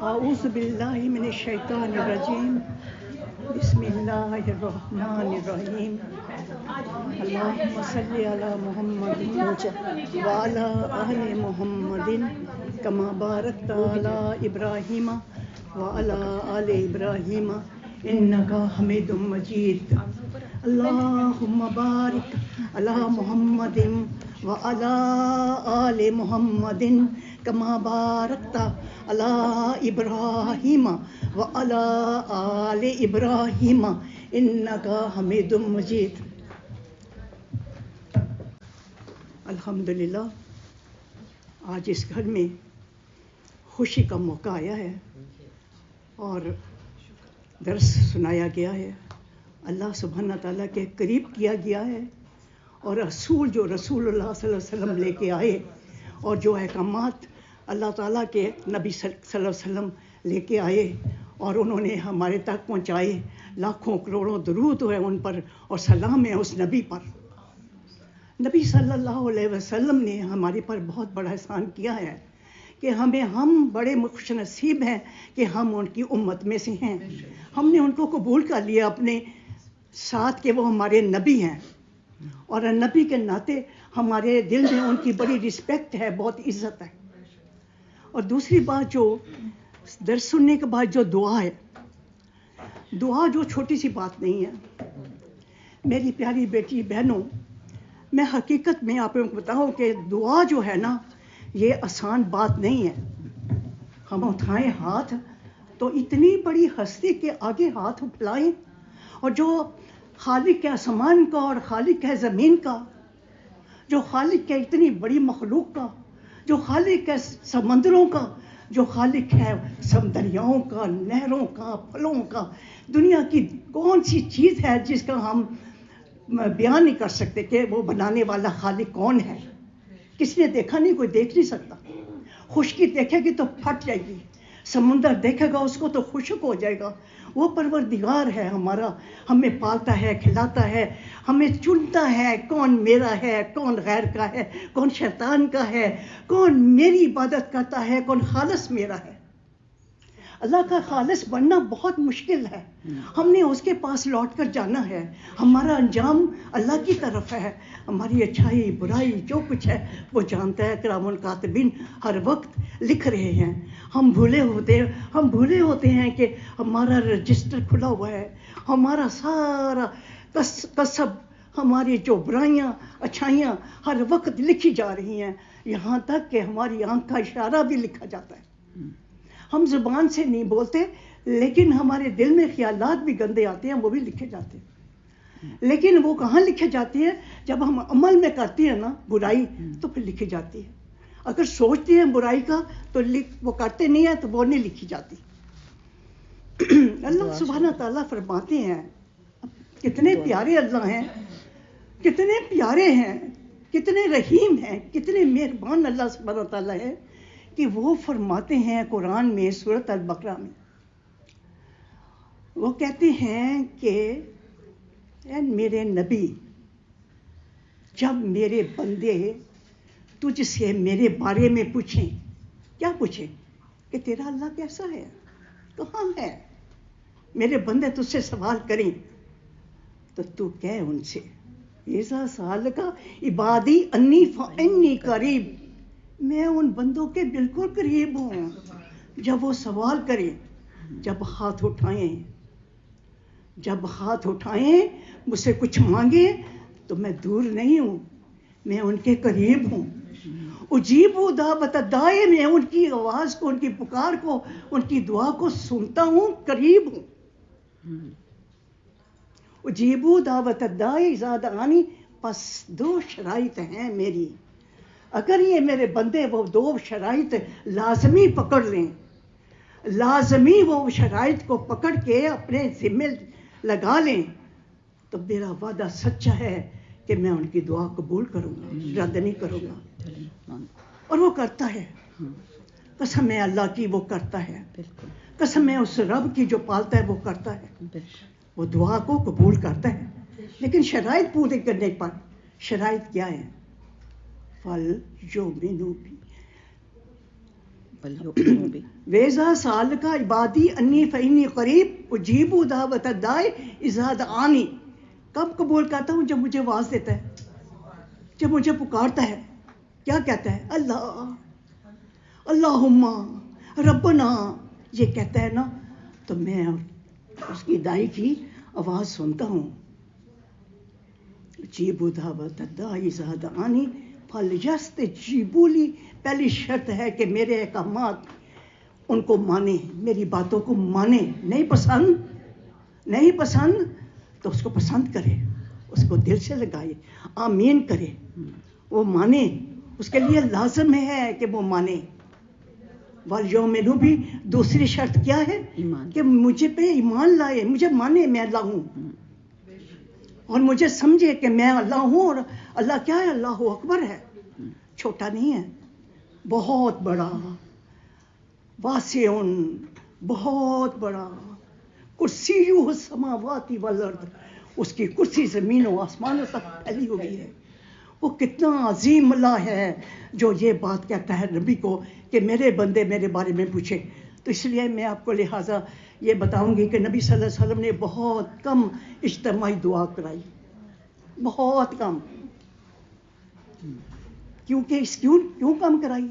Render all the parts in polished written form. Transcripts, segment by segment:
اعوذ باللہ من الشیطان الرجیم بسم اللہ الرحمن الرحیم اللہم صلی علی محمد وعلی آل محمد کما بارکت علی ابراہیم وعلی آل ابراہیم انک حمید مجید اللہم بارک علی محمد وعلی آل محمد کما بارکت علی ابراہیم وعلی آل ابراہیم انک حمید مجید۔ الحمدللہ آج اس گھر میں خوشی کا موقع آیا ہے اور درس سنایا گیا ہے، اللہ سبحانہ تعالیٰ کے قریب کیا گیا ہے، اور رسول جو رسول اللہ صلی اللہ علیہ وسلم لے کے آئے اور جو احکامات اللہ تعالیٰ کے نبی صلی اللہ علیہ وسلم لے کے آئے اور انہوں نے ہمارے تک پہنچائے، لاکھوں کروڑوں درود ہے ان پر اور سلام ہے اس نبی پر۔ نبی صلی اللہ علیہ وسلم نے ہمارے پر بہت بڑا احسان کیا ہے کہ ہم بڑے خوش نصیب ہیں کہ ہم ان کی امت میں سے ہیں، ہم نے ان کو قبول کر لیا اپنے ساتھ کہ وہ ہمارے نبی ہیں، اور نبی کے ناطے ہمارے دل میں ان کی بڑی رسپیکٹ ہے، بہت عزت ہے۔ اور دوسری بات، جو درس سننے کے بعد جو دعا ہے، دعا جو چھوٹی سی بات نہیں ہے۔ میری پیاری بیٹی بہنوں، میں حقیقت میں آپ کو بتاؤں کہ دعا جو ہے نا، یہ آسان بات نہیں ہے۔ ہم اٹھائیں ہاتھ تو اتنی بڑی ہستی کے آگے ہاتھ اٹھائیں، اور جو خالق ہے آسمان کا اور خالق ہے زمین کا، جو خالق ہے اتنی بڑی مخلوق کا، جو خالق ہے سمندروں کا، جو خالق ہے دریاؤں کا، نہروں کا، پھلوں کا، دنیا کی کون سی چیز ہے جس کا ہم بیان نہیں کر سکتے کہ وہ بنانے والا خالق کون ہے؟ کسی نے دیکھا نہیں، کوئی دیکھ نہیں سکتا۔ خشکی دیکھے گی تو پھٹ جائے گی، سمندر دیکھے گا اس کو تو خشک ہو جائے گا۔ وہ پروردگار ہے ہمارا، ہمیں پالتا ہے، کھلاتا ہے، ہمیں چنتا ہے کون میرا ہے، کون غیر کا ہے، کون شیطان کا ہے، کون میری عبادت کرتا ہے، کون خالص میرا ہے۔ اللہ کا خالص بننا بہت مشکل ہے، ہم نے اس کے پاس لوٹ کر جانا ہے، ہمارا انجام اللہ کی طرف ہے، ہماری اچھائی برائی جو کچھ ہے وہ جانتا ہے۔ کرام الکاتبین ہر وقت لکھ رہے ہیں، ہم بھولے ہوتے ہیں کہ ہمارا رجسٹر کھلا ہوا ہے، ہمارا سارا کسب، ہماری جو برائیاں اچھائیاں ہر وقت لکھی جا رہی ہیں، یہاں تک کہ ہماری آنکھ کا اشارہ بھی لکھا جاتا ہے۔ ہم زبان سے نہیں بولتے لیکن ہمارے دل میں خیالات بھی گندے آتے ہیں، وہ بھی لکھے جاتے ہیں۔ لیکن وہ کہاں لکھے جاتے ہیں؟ جب ہم عمل میں کرتے ہیں نا برائی، تو پھر لکھی جاتی ہے۔ اگر سوچتے ہیں برائی کا تو وہ کرتے نہیں ہیں تو وہ نہیں لکھی جاتی۔ اللہ سبحانہ تعالیٰ فرماتے ہیں، کتنے پیارے اللہ ہیں، کتنے پیارے ہیں، کتنے رحیم ہیں، کتنے مہربان اللہ سبحانہ تعالیٰ ہے کہ وہ فرماتے ہیں قرآن میں سورۃ البقرہ میں، وہ کہتے ہیں کہ اے میرے نبی، جب میرے بندے تجھ سے میرے بارے میں پوچھیں، کیا پوچھیں؟ کہ تیرا اللہ کیسا ہے، کہاں ہے؟ میرے بندے تجھ سے سوال کریں تو تو کہہ ان سے، ایسا سال کا عبادی انی فانی قریب، میں ان بندوں کے بالکل قریب ہوں۔ جب وہ سوال کریں، جب ہاتھ اٹھائیں مجھ سے کچھ مانگیں تو میں دور نہیں ہوں، میں ان کے قریب ہوں۔ اجیب دعوت الداعی، میں ان کی آواز کو، ان کی پکار کو، ان کی دعا کو سنتا ہوں، قریب ہوں۔ اجیب دعوت الداعی اذا دعانی، پس دو شرائط ہیں میری، اگر یہ میرے بندے وہ دو شرائط لازمی پکڑ لیں، لازمی وہ شرائط کو پکڑ کے اپنے ذمے لگا لیں، تو میرا وعدہ سچا ہے کہ میں ان کی دعا قبول کروں گا، رد نہیں کروں گا۔ اور وہ کرتا ہے، قسم ہے اللہ کی، وہ کرتا ہے، قسم ہے اس رب کی جو پالتا ہے وہ کرتا ہے، وہ دعا کو قبول کرتا ہے۔ لیکن شرائط پورے کرنے پر، شرائط کیا ہے؟ فَلْيُؤْمِنُوا بِی، ویزا سال کا عبادی انی فینی قریب اجیب دعوت الداعی اذا دعانی. کب قبول کرتا ہوں؟ جب مجھے آواز دیتا ہے، جب مجھے پکارتا ہے. کیا کہتا ہے؟ اللہ اللہم ربنا، یہ کہتا ہے نا، تو میں اس کی دائی کی آواز سنتا ہوں. اجیب دعوت الداعی اذا دعانی فلیستجیبوا لی. پہلی شرط ہے کہ میرے احکامات ان کو مانے، میری باتوں کو مانے. نہیں پسند تو اس کو پسند کرے، اس کو دل سے لگائے، آمین کرے، وہ مانے. اس کے لیے لازم ہے کہ وہ مانے. والیومنوا بھی دوسری شرط کیا ہے؟ کہ مجھے پہ ایمان لائے، مجھے مانے میں اللہ ہوں، اور مجھے سمجھے کہ میں اللہ ہوں. اور اللہ کیا ہے؟ اللہ اکبر ہے، چھوٹا نہیں ہے، بہت بڑا، واسع، بہت بڑا. کرسیہ السماوات والارض، اس کی کرسی زمین و آسمانوں تک پھیلی ہوئی ہے. وہ کتنا عظیم اللہ ہے جو یہ بات کہتا ہے نبی کو کہ میرے بندے میرے بارے میں پوچھے. تو اس لیے میں آپ کو لہٰذا یہ بتاؤں گی کہ نبی صلی اللہ علیہ وسلم نے بہت کم اجتماعی دعا کرائی، بہت کم. کیوں کم کرائی؟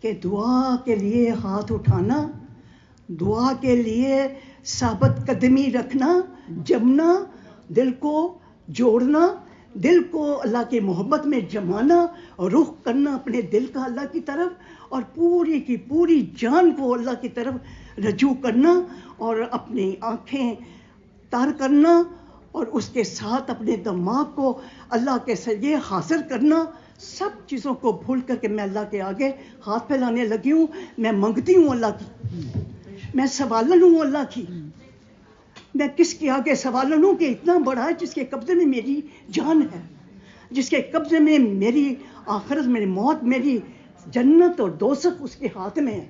کہ دعا کے لیے ہاتھ اٹھانا، دعا کے لیے ثابت قدمی رکھنا، جمنا، دل کو جوڑنا، دل کو اللہ کی محبت میں جمانا، اور رخ کرنا اپنے دل کا اللہ کی طرف، اور پوری کی پوری جان کو اللہ کی طرف رجوع کرنا، اور اپنی آنکھیں تار کرنا، اور اس کے ساتھ اپنے دماغ کو اللہ کے سجدے حاضر کرنا. سب چیزوں کو بھول کر کے میں اللہ کے آگے ہاتھ پھیلانے لگی ہوں. میں منگتی ہوں اللہ کی، میں سوالن ہوں اللہ کی. میں کس کے آگے سوالن ہوں کہ اتنا بڑا ہے جس کے قبضے میں میری جان ہے، جس کے قبضے میں میری آخرت، میری موت، میری جنت اور دوزخ اس کے ہاتھ میں ہے.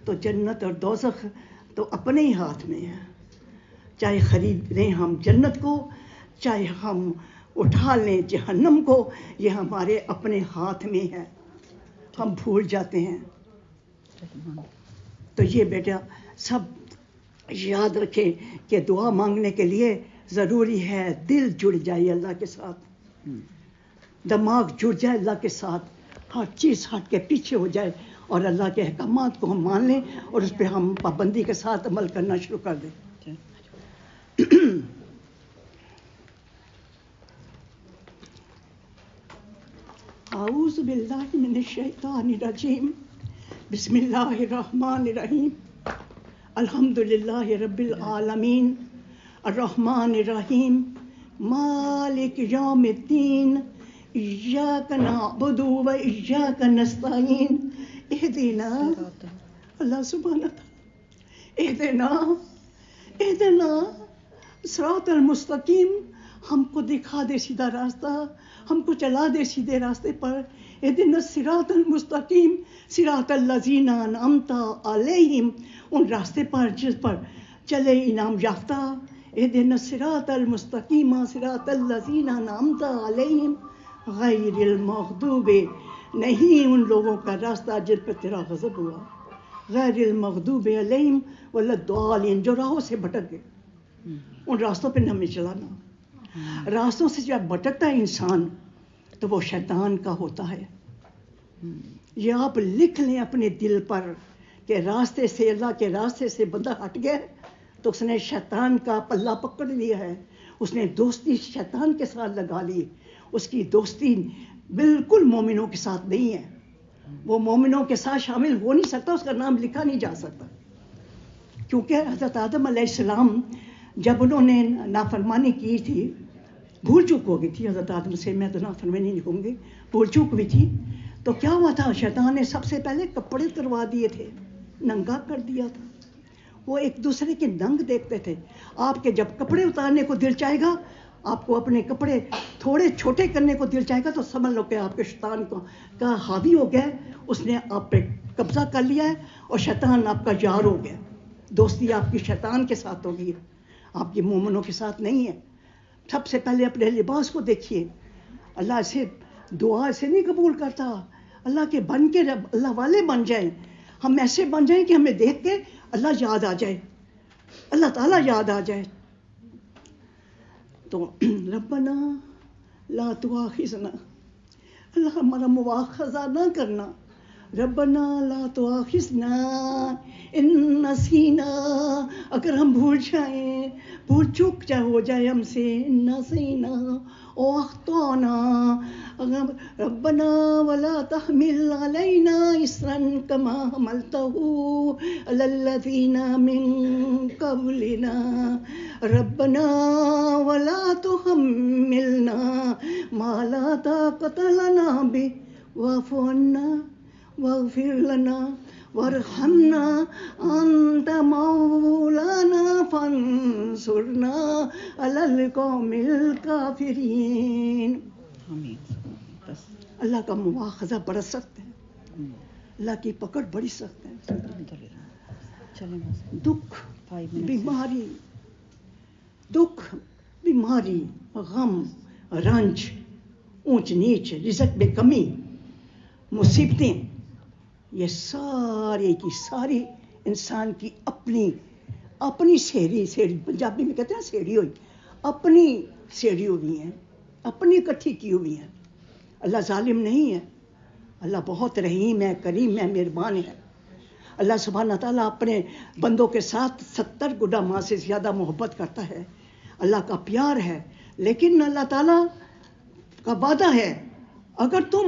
تو جنت اور دوزخ تو اپنے ہی ہاتھ میں ہے. چاہے خرید لیں ہم جنت کو، چاہے ہم اٹھا لیں جہنم کو، یہ ہمارے اپنے ہاتھ میں ہے. ہم بھول جاتے ہیں. تو یہ بیٹا سب یاد رکھے کہ دعا مانگنے کے لیے ضروری ہے دل جڑ جائے اللہ کے ساتھ، دماغ جڑ جائے اللہ کے ساتھ، ہر چیز ہٹ کے پیچھے ہو جائے، اور اللہ کے احکامات کو ہم مان لیں اور اس پہ ہم پابندی کے ساتھ عمل کرنا شروع کر دیں. اعوذ باللہ من الشیطان الرجیم. بسم اللہ الرحمن الرحیم. الحمد للہ رب العالمین الرحمن الرحیم مالک یوم الدین. ایاک نعبد و ایاک نستعین. اہدنا اللہ سبحانہ تعالیٰ اہدنا صراط المستقیم. ہم کو دکھا دے سیدھا راستہ، ہم کو چلا دے سیدھے راستے پر. اہدنا الصراط المستقیم صراط الذین انعمت علیہم، ان راستے پر جس پر چلے انعام یافتہ. اہدنا الصراط المستقیم صراط الذین انعمت علیہم غیر المغضوب، نہیں ان لوگوں کا راستہ جن پر تیرا غضب ہوا، غیر المغضوب علیہم ولا الضالین، جو راہوں سے بھٹک گئے. ان راستوں پہ ہمیں چلانا. راستوں سے جب بھٹکتا ہے انسان تو وہ شیطان کا ہوتا ہے. یہ آپ لکھ لیں اپنے دل پر کہ راستے سے، اللہ کے راستے سے بندہ ہٹ گیا تو اس نے شیطان کا پلہ پکڑ لیا ہے. اس نے دوستی شیطان کے ساتھ لگا لی. اس کی دوستی بالکل مومنوں کے ساتھ نہیں ہے. وہ مومنوں کے ساتھ شامل ہو نہیں سکتا، اس کا نام لکھا نہیں جا سکتا. کیونکہ حضرت آدم علیہ السلام جب انہوں نے نافرمانی کی تھی، بھول چوک ہو گئی تھی حضرت آدم سے، میں تو نافرمانی نہیں کہوں گی، بھول چوک بھی تھی. تو کیا ہوا تھا؟ شیطان نے سب سے پہلے کپڑے اتروا دیے تھے، ننگا کر دیا تھا. وہ ایک دوسرے کے ننگ دیکھتے تھے. آپ کے جب کپڑے اتارنے کو دل چاہے گا، آپ کو اپنے کپڑے تھوڑے چھوٹے کرنے کو دل چاہے گا، تو سمجھ لو کہ آپ کے شیطان کا حاوی ہو گیا، اس نے آپ پہ قبضہ کر لیا ہے، اور شیطان آپ کا یار ہو گیا. دوستی آپ کی شیطان کے ساتھ ہوگی، آپ کی مومنوں کے ساتھ نہیں ہے. سب سے پہلے اپنے لباس کو دیکھیے. اللہ سے دعا سے نہیں قبول کرتا. اللہ کے بن کے اللہ والے بن جائیں. ہم ایسے بن جائیں کہ ہمیں دیکھ کے اللہ یاد آ جائے, اللہ تعالیٰ یاد آ جائے. تو ربنا لا تؤاخذنا, اللہ ہمارا مواخذہ نہ کرنا. ربنا لا تؤاخذنا ان نسینا, اگر ہم بھول جائیں, بھول چوک ہو جائے ہم سے, نسینا او اخطانا. ربنا ولا تحمل علینا اسرا کما حملته علی الذین من قبلنا. ربنا ولا تحملنا ما لا طاقت لنا به واعف عنا واغفر لنا وارحمنا انت مولانا فانصرنا علی القوم الکافرین. اللہ کا مواخذہ بڑا سخت ہے, اللہ کی پکڑ بڑی سخت ہے. دکھ بیماری, غم, رنج, اونچ نیچ, رزق میں کمی, مصیبتیں, یہ ساری کی ساری انسان کی اپنی سیڑھی, پنجابی میں کہتے ہیں سیڑھی ہوئی, اپنی سیڑھی ہوئی ہیں, اپنی اکٹھی کی ہوئی ہیں. اللہ ظالم نہیں ہے, اللہ بہت رحیم ہے, کریم ہے, مہربان ہے. اللہ سبحانہ تعالیٰ اپنے بندوں کے ساتھ 70 گنا ماں سے زیادہ محبت کرتا ہے. اللہ کا پیار ہے, لیکن اللہ تعالیٰ کا وعدہ ہے, اگر تم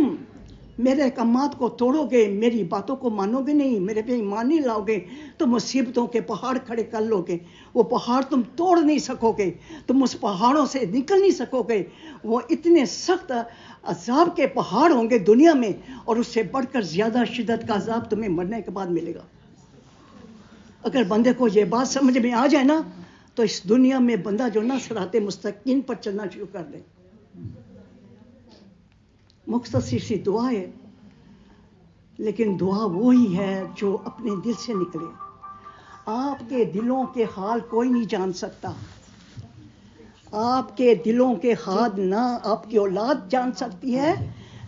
میرے احکامات کو توڑو گے, میری باتوں کو مانو گے نہیں, میرے پہ ایمان نہیں لاؤ گے, تو مصیبتوں کے پہاڑ کھڑے کر لو گے. وہ پہاڑ تم توڑ نہیں سکو گے, تم اس پہاڑوں سے نکل نہیں سکو گے. وہ اتنے سخت عذاب کے پہاڑ ہوں گے دنیا میں, اور اس سے بڑھ کر زیادہ شدت کا عذاب تمہیں مرنے کے بعد ملے گا. اگر بندے کو یہ بات سمجھ میں آ جائے نا, تو اس دنیا میں بندہ جو نا صراط مستقیم پر چلنا شروع کر دے. مختصر سی دعا ہے, لیکن دعا وہی ہے جو اپنے دل سے نکلے. آپ کے دلوں کے حال کوئی نہیں جان سکتا. آپ کے دلوں کے حال نہ آپ کی اولاد جان سکتی ہے,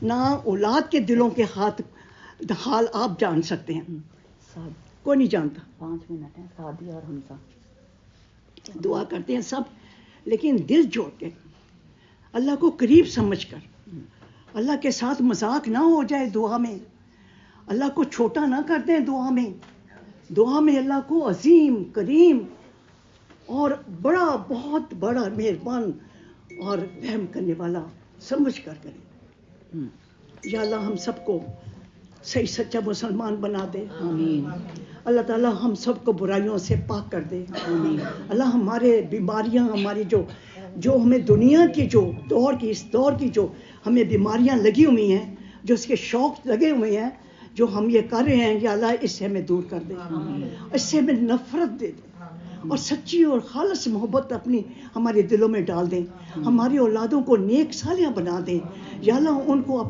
نہ اولاد کے دلوں کے حال آپ جان سکتے ہیں. کوئی نہیں جانتا. 5 منٹ ہیں, سعدیہ اور حمزہ دعا کرتے ہیں سب, لیکن دل جوڑ کے, اللہ کو قریب سمجھ کر. اللہ کے ساتھ مذاق نہ ہو جائے دعا میں, اللہ کو چھوٹا نہ کر دیں دعا میں. دعا میں اللہ کو عظیم, کریم اور بڑا, بہت بڑا, مہربان اور رحم کرنے والا سمجھ کر کریں. یا اللہ ہم سب کو صحیح سچا مسلمان بنا دے. آمین. اللہ تعالیٰ ہم سب کو برائیوں سے پاک کر دے. آمین. اللہ ہمارے بیماریاں, ہماری جو ہمیں دنیا کی جو اس دور کی جو ہمیں بیماریاں لگی ہوئی ہیں, جو اس کے شوق لگے ہوئے ہیں, جو ہم یہ کر رہے ہیں, یا اللہ اس سے ہمیں دور کر دے. اس سے ہمیں نفرت دے دے, اور سچی اور خالص محبت اپنی ہمارے دلوں میں ڈال دیں. ہماری اولادوں کو نیک صالحہ بنا دیں. یا اللہ ان کو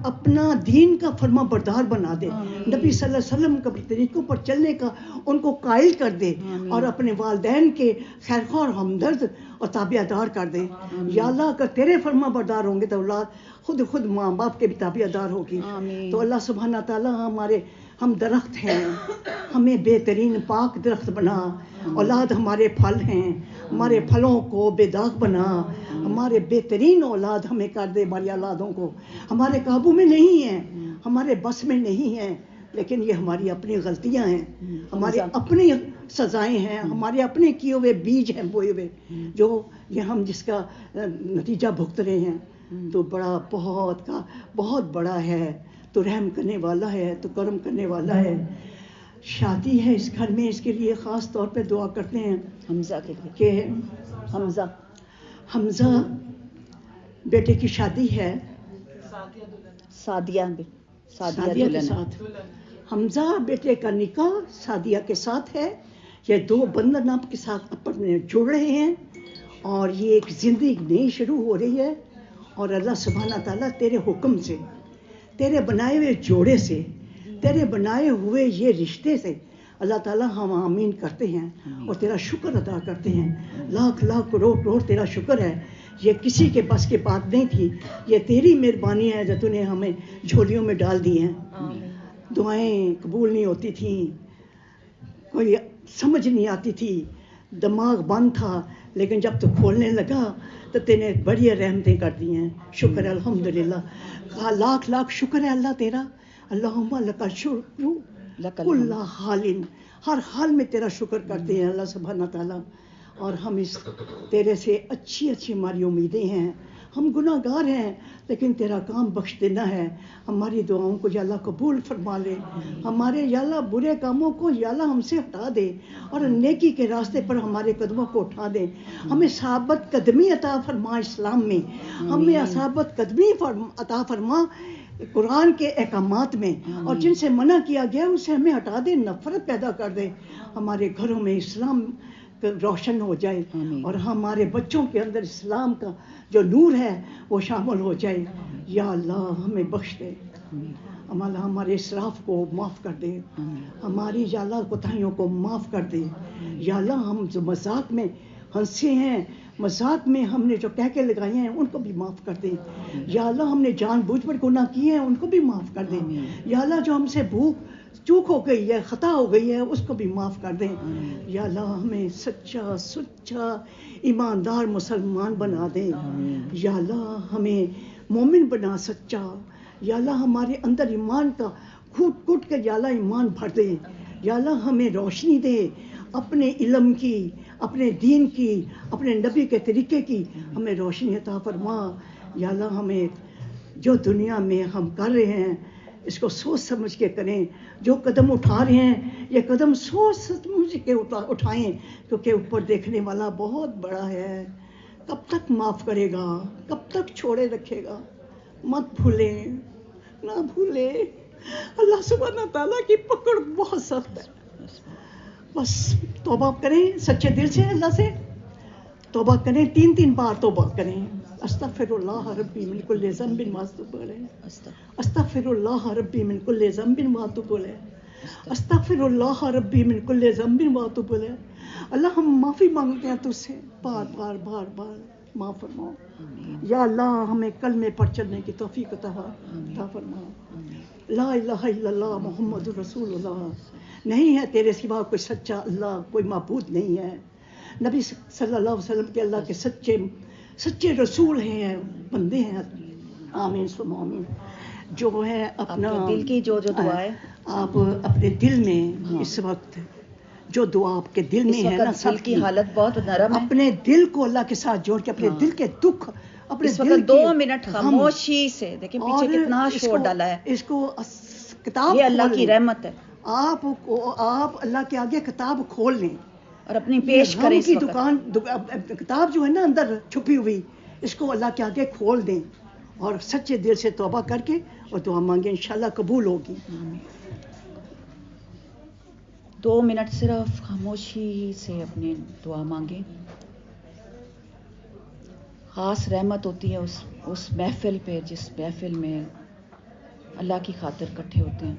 اپنا دین کا فرما بردار بنا دے. نبی صلی اللہ علیہ وسلم کے طریقوں پر چلنے کا ان کو قائل کر دے, اور اپنے والدین کے خیرخواہ اور ہمدرد اور تابع دار کر دے. یا اللہ اگر تیرے فرما بردار ہوں گے تو اولاد خود ماں باپ کے بھی تابع دار ہوگی. تو اللہ سبحانہ تعالیٰ ہم درخت ہیں, ہمیں بہترین پاک درخت بنا. اولاد ہمارے پھل ہیں, ہمارے پھلوں کو بے داغ بنا. ہمارے بہترین اولاد ہمیں کر دے. ہماری اولادوں کو ہمارے قابو میں نہیں ہیں, ہمارے بس میں نہیں ہیں, لیکن یہ ہماری اپنی غلطیاں ہیں, ہماری اپنی سزائیں ہیں, ہمارے اپنے کیے ہوئے بیج ہیں بوئے ہوئے, جو یہ ہم جس کا نتیجہ بھگت رہے ہیں. تو بہت بڑا ہے, تو رحم کرنے والا ہے, تو کرم کرنے والا ہے. شادی ہے اس گھر میں, اس کے لیے خاص طور پہ دعا کرتے ہیں حمزہ کے لیے کہ حمزہ بیٹے کی شادی ہے, سعدیہ کے ساتھ. حمزہ بیٹے کا نکاح سعدیہ کے ساتھ ہے. یہ 2 بندن آپ کے ساتھ اپنے جڑ رہے ہیں, اور یہ ایک زندگی نئی شروع ہو رہی ہے. اور اللہ سبحانہ تعالیٰ تیرے حکم سے, تیرے بنائے ہوئے جوڑے سے, تیرے بنائے ہوئے یہ رشتے سے اللہ تعالیٰ ہم آمین کرتے ہیں اور تیرا شکر ادا کرتے ہیں. لاکھ لاکھ کروڑ کروڑ تیرا شکر ہے. یہ کسی کے بس کی بات نہیں تھی, یہ تیری مہربانی ہے جو تو نے ہمیں جھولیوں میں ڈال دی ہیں. دعائیں قبول نہیں ہوتی تھیں, کوئی سمجھ نہیں آتی تھی, دماغ بند تھا, لیکن جب تو کھولنے لگا تو تینے بڑی رحمتیں کر دی ہیں. شکر ہے الحمدللہ, لاکھ لاکھ شکر ہے اللہ تیرا. اللہم لک الشکر کل حال, ہر حال میں تیرا شکر کرتے ہیں اللہ سبحانہ تعالیٰ. اور ہم اس تیرے سے اچھی اچھی ہماری امیدیں ہیں. ہم گناہ گار ہیں لیکن تیرا کام بخش دینا ہے. ہماری دعاؤں کو یا اللہ قبول فرما لے. ہمارے یا اللہ برے کاموں کو یا اللہ ہم سے ہٹا دے اور نیکی کے راستے پر ہمارے قدموں کو اٹھا دے. ہمیں ثابت قدمی عطا فرما اسلام میں, ہمیں ثابت قدمی عطا فرما قرآن کے احکامات میں, اور جن سے منع کیا گیا ان سے ہمیں ہٹا دے, نفرت پیدا کر دے. ہمارے گھروں میں اسلام روشن ہو جائے اور ہمارے بچوں کے اندر اسلام کا جو نور ہے وہ شامل ہو جائے. یا اللہ ہمیں بخش دے, ہمارے اسراف کو معاف کر دے, ہماری یا اللہ کوتاہیوں کو معاف کر دے. یا اللہ ہم جو مذاق میں ہنسے ہیں, مذاق میں ہم نے جو کہہ کے لگائے ہیں ان کو بھی معاف کر دے. یا اللہ ہم نے جان بوجھ پر گناہ کیے ہیں ان کو بھی معاف کر دے. یا اللہ جو ہم سے چوک ہو گئی ہے, خطا ہو گئی ہے, اس کو بھی معاف کر دیں. یا اللہ ہمیں سچا سچا ایماندار مسلمان بنا دیں. یا اللہ ہمیں مومن بنا سچا. یا اللہ ہمارے اندر ایمان کا گھٹ گھٹ کے یا اللہ ایمان بھر دے. یا اللہ ہمیں روشنی دے اپنے علم کی, اپنے دین کی, اپنے نبی کے طریقے کی, ہمیں روشنی عطا فرما. یا اللہ ہمیں جو دنیا میں ہم کر رہے ہیں اس کو سوچ سمجھ کے کریں. جو قدم اٹھا رہے ہیں یہ قدم سوچ سمجھ کے اٹھائیں, کیونکہ اوپر دیکھنے والا بہت بڑا ہے. کب تک معاف کرے گا, کب تک چھوڑے رکھے گا. مت بھولیں, نہ بھولیں, اللہ سبحانہ تعالیٰ کی پکڑ بہت سخت ہے. بس توبہ کریں سچے دل سے, اللہ سے توبہ کریں, 3 بار توبہ کریں. استغفر اللہ ربی من کل ذنب ما تب علیہ, استغفر اللہ ربی من کل ذنب ما تب علیہ, استغفر اللہ ربی من کل ذنب ما تب علیہ. اللہ ہم معافی مانگتے ہیں تجھ سے, بار بار بار بار معاف فرماؤ. یا اللہ ہمیں کلمے پر چلنے کی توفیق عطا فرما. لا الہ الا اللہ محمد رسول اللہ. نہیں ہے تیرے سوا کوئی سچا اللہ, کوئی معبود نہیں ہے. نبی صلی اللہ علیہ وسلم کے اللہ کے سچے رسول ہیں, بندے ہیں. آمین سم آمین. جو ہے اپنا دل کی جو دعائیں آپ اپنے دل میں اس وقت جو دعا آپ کے دل میں ہے نا, دل کی حالت بہت نرم ہے. اپنے دل کو اللہ کے ساتھ جوڑ کے اپنے دل کے دکھ اپنے اس وقت 2 منٹ خاموشی سے دیکھیں پیچھے کتنا شور ڈالا ہے. اس کو کتاب, یہ اللہ کی رحمت ہے. آپ اللہ کے آگے کتاب کھول لیں اور اپنی پیش کریں. کی دکان کتاب جو ہے نا اندر چھپی ہوئی, اس کو اللہ کے آگے کھول دیں اور سچے دل سے توبہ کر کے اور دعا مانگیں, انشاءاللہ قبول ہوگی. 2 منٹ صرف خاموشی سے اپنے دعا مانگیں. خاص رحمت ہوتی ہے اس محفل پہ جس محفل میں اللہ کی خاطر اکٹھے ہوتے ہیں.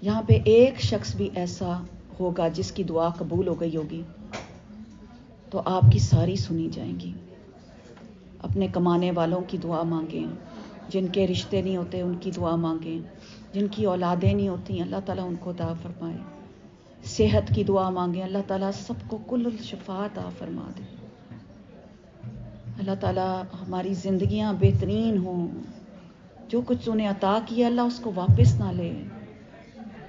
یہاں پہ ایک شخص بھی ایسا ہوگا جس کی دعا قبول ہو گئی ہوگی تو آپ کی ساری سنی جائیں گی. اپنے کمانے والوں کی دعا مانگیں, جن کے رشتے نہیں ہوتے ان کی دعا مانگیں, جن کی اولادیں نہیں ہوتی اللہ تعالیٰ ان کو عطا فرمائے. صحت کی دعا مانگیں, اللہ تعالیٰ سب کو کل الشفاء عطا فرما دے. اللہ تعالیٰ ہماری زندگیاں بہترین ہوں. جو کچھ انہیں عطا کیا اللہ اس کو واپس نہ لے.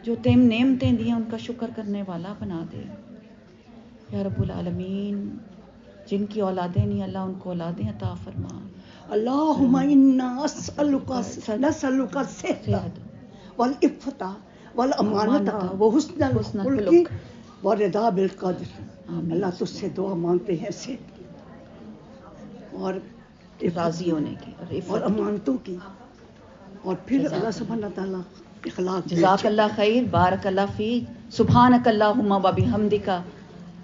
جو نعمتیں دی ہیں ان کا شکر کرنے والا بنا دے. یا رب العالمین, جن کی اولادیں نہیں اللہ ان کو اولادیں عطا فرما. اللہم انا نسألک الصحت والعفت والامانت وحسن الخلق والرضا بالقدر. اللہ تجھ سے دعا مانگتے ہیں صحت اور راضی ہونے کی اور امانتوں کی, اور پھر اللہ سبحانہ تعالیٰ اخلاق. جزاک اللہ خیر, بارک اللہ فیک. سبحانک اللہم و بحمدک,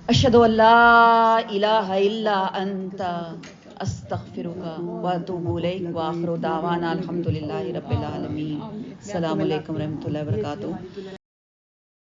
اشہد ان لا الہ الا انت, استغفرک و اتوب الیک. وآخر دعوانا الحمدللہ رب العالمین. السلام علیکم ورحمۃ اللہ وبرکاتہ.